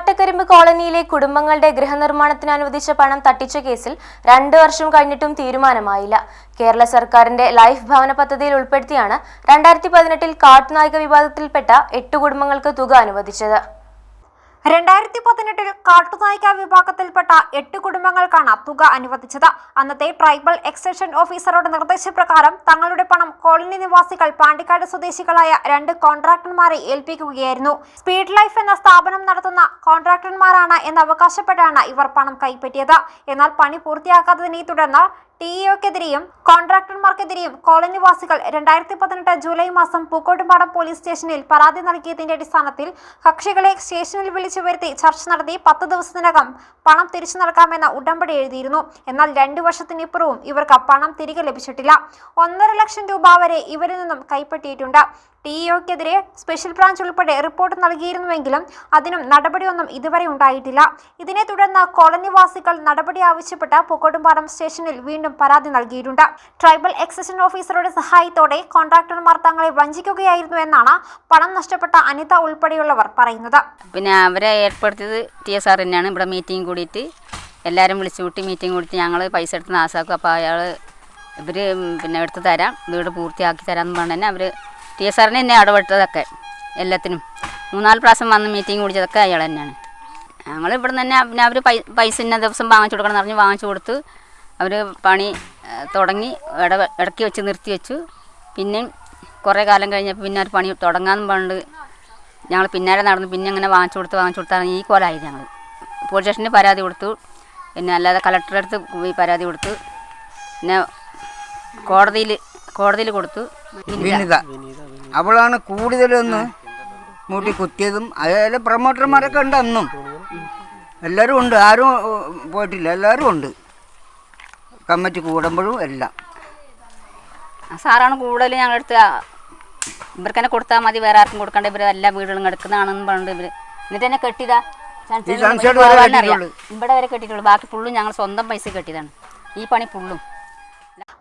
കോട്ടക്കരിമ്പ് കോളനിയിലെ കുടുംബങ്ങളുടെ ഗൃഹനിർമ്മാണത്തിന് അനുവദിച്ച പണം തട്ടിച്ച കേസിൽ 2 വർഷം കഴിഞ്ഞിട്ടും തീരുമാനമായില്ല. കേരള സർക്കാരിന്റെ ലൈഫ് ഭവന പദ്ധതിയിൽ ഉൾപ്പെടുത്തിയാണ് 2018-ൽ കാട്ടുനായ്ക്ക വിഭാഗത്തിൽപ്പെട്ട 8 കുടുംബങ്ങൾക്ക് തുക അനുവദിച്ചത്. 2018-ൽ കാട്ടുനായ്ക്ക വിഭാഗത്തിൽപ്പെട്ട 8 കുടുംബങ്ങൾക്കാണ് തുക അനുവദിച്ചത്. അന്നത്തെ ട്രൈബൽ എക്സ്റ്റൻഷൻ ഓഫീസറുടെ നിർദ്ദേശപ്രകാരം തങ്ങളുടെ പണം കോളനി നിവാസികൾ പാണ്ടിക്കാട് സ്വദേശികളായ 2 കോൺട്രാക്ടർമാരെ ഏൽപ്പിക്കുകയായിരുന്നു. സ്പീഡ് ലൈഫ് എന്ന സ്ഥാപനം നടത്തുന്ന കോൺട്രാക്ടർമാരാണ് എന്ന് അവകാശപ്പെട്ടാണ് ഇവർ പണം കൈപ്പറ്റിയത്. എന്നാൽ പണി പൂർത്തിയാക്കാത്തതിനെ തുടർന്ന് ടിഇഒക്കെതിരെയും കോൺട്രാക്ടർമാർക്കെതിരെയും കോളനിവാസികൾ 2018 ജൂലൈ മാസം പൂക്കോട്ടുംപാടം പോലീസ് സ്റ്റേഷനിൽ പരാതി നൽകിയതിന്റെ അടിസ്ഥാനത്തിൽ കക്ഷികളെ സ്റ്റേഷനിൽ വിളിച്ചു വരുത്തി ചർച്ച നടത്തി 10 ദിവസത്തിനകം പണം തിരിച്ചു നൽകാമെന്ന ഉടമ്പടി എഴുതിയിരുന്നു. എന്നാൽ 2 വർഷത്തിനിപ്പുറവും ഇവർക്ക് പണം തിരികെ ലഭിച്ചിട്ടില്ല. 1.5 ലക്ഷം രൂപ വരെ ഇവരിൽ നിന്നും കൈപ്പറ്റിയിട്ടുണ്ട്. ടിഇഒക്കെതിരെ സ്പെഷ്യൽ ബ്രാഞ്ച് ഉൾപ്പെടെ റിപ്പോർട്ട് നൽകിയിരുന്നുവെങ്കിലും അതിനും നടപടിയൊന്നും ഇതുവരെ ഉണ്ടായിട്ടില്ല. ഇതിനെ തുടർന്ന് കോളനിവാസികൾ നടപടി ആവശ്യപ്പെട്ട് പൂക്കോട്ടുംപാടം സ്റ്റേഷനിൽ വീണ്ടും പരാതി നൽകിയിട്ടുണ്ട്. ട്രൈബൽ എക്സ്റ്റൻഷൻ ഓഫീസറുടെ സഹായത്തോടെ കോൺട്രാക്ടർമാർ തങ്ങളെ വഞ്ചിക്കുകയായിരുന്നു എന്നാണ് പണം നഷ്ടപ്പെട്ട അനിത ഉൾപ്പെടെയുള്ളവർ പറയുന്നത്. പിന്നെ അവരെ ഏർപ്പെടുത്തിയത് TSR തന്നെയാണ്. ഇവിടെ മീറ്റിംഗ് കൂടിയിട്ട് എല്ലാവരും വിളിച്ചു കൂട്ടി മീറ്റിംഗ് കൂടിയിട്ട് ഞങ്ങൾ പൈസ എടുത്ത് നാസാക്കും. അപ്പോൾ ഇവർ പിന്നെ എടുത്ത് തരാം, വീട് പൂർത്തിയാക്കി തരാമെന്ന് പറഞ്ഞു തന്നെ അവർ TSRനെ തന്നെ ഇടപെട്ടതൊക്കെ എല്ലാത്തിനും 3-4 പ്രാവശ്യം വന്ന് മീറ്റിംഗ് കുടിച്ചതൊക്കെ അയാൾ തന്നെയാണ്. ഞങ്ങൾ ഇവിടെ നിന്ന് തന്നെ പിന്നെ അവർ പൈസ ഇന്ന ദിവസം വാങ്ങിച്ചു കൊടുക്കണം എന്ന് പറഞ്ഞ് വാങ്ങിച്ചു കൊടുത്ത് അവർ പണി തുടങ്ങി ഇടയ്ക്ക് വെച്ച് നിർത്തി വെച്ചു. പിന്നെ കുറേ കാലം കഴിഞ്ഞപ്പോൾ പിന്നെ ഒരു പണി തുടങ്ങാമെന്ന് പറഞ്ഞിട്ട് ഞങ്ങൾ പിന്നാലെ നടന്ന് പിന്നെ അങ്ങനെ വാങ്ങിച്ചു കൊടുത്താണ് ഈ കോലമായത്. ഞങ്ങൾ പോലീസ് സ്റ്റേഷനിൽ പരാതി കൊടുത്തു, പിന്നെ അല്ലാതെ കളക്ടറുടെ അടുത്ത് പോയി പരാതി കൊടുത്തു, പിന്നെ കോടതിയിൽ കൊടുത്തു. അവളാണ് കൂടുതലൊന്ന് മൂട്ടി കുത്തിയതും. അതുപോലെ പ്രൊമോട്ടർമാരൊക്കെ ഉണ്ട്, അന്നും എല്ലാവരും ഉണ്ട്, ആരും പോയിട്ടില്ല, എല്ലാവരും ഉണ്ട്. കമ്മിറ്റി കൂടുമ്പോഴും എല്ലാം സാറാണ് കൂടുതൽ ഞങ്ങളെടുത്ത് ഇവർക്ക് തന്നെ കൊടുത്താൽ മതി, വേറെ ആർക്കും കൊടുക്കേണ്ട, ഇവർ എല്ലാ വീടുകളും എടുക്കുന്നതാണെന്ന് പറഞ്ഞിട്ട് ഇവർ എന്നിട്ട് തന്നെ കെട്ടിയതാ. ഇവിടെ വരെ കെട്ടിയിട്ടുള്ളൂ, ബാക്കി ഫുള്ളും ഞങ്ങൾ സ്വന്തം പൈസ കെട്ടിയതാണ് ഈ പണി ഫുള്ളും.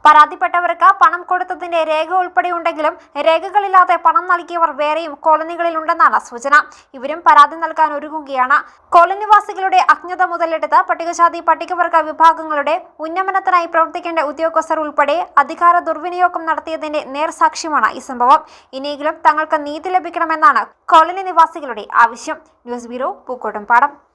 പരാതിപ്പെട്ടവർക്ക് പണം കൊടുത്തതിന്റെ രേഖ ഉൾപ്പെടെ ഉണ്ടെങ്കിലും രേഖകളില്ലാതെ പണം നൽകിയവർ വേറെയും കോളനികളിൽ ഉണ്ടെന്നാണ് സൂചന. ഇവരും പരാതി നൽകാൻ ഒരുങ്ങുകയാണ്. കോളനിവാസികളുടെ അജ്ഞത മുതലെടുത്ത് പട്ടികജാതി പട്ടികവർഗ വിഭാഗങ്ങളുടെ ഉന്നമനത്തിനായി പ്രവർത്തിക്കേണ്ട ഉദ്യോഗസ്ഥർ ഉൾപ്പെടെ അധികാര ദുർവിനിയോഗം നടത്തിയതിന്റെ നേർസാക്ഷ്യമാണ് ഈ സംഭവം. ഇനിയെങ്കിലും തങ്ങൾക്ക് നീതി ലഭിക്കണമെന്നാണ് കോളനി നിവാസികളുടെ ആവശ്യം. News bureau, Pookkottumpadam.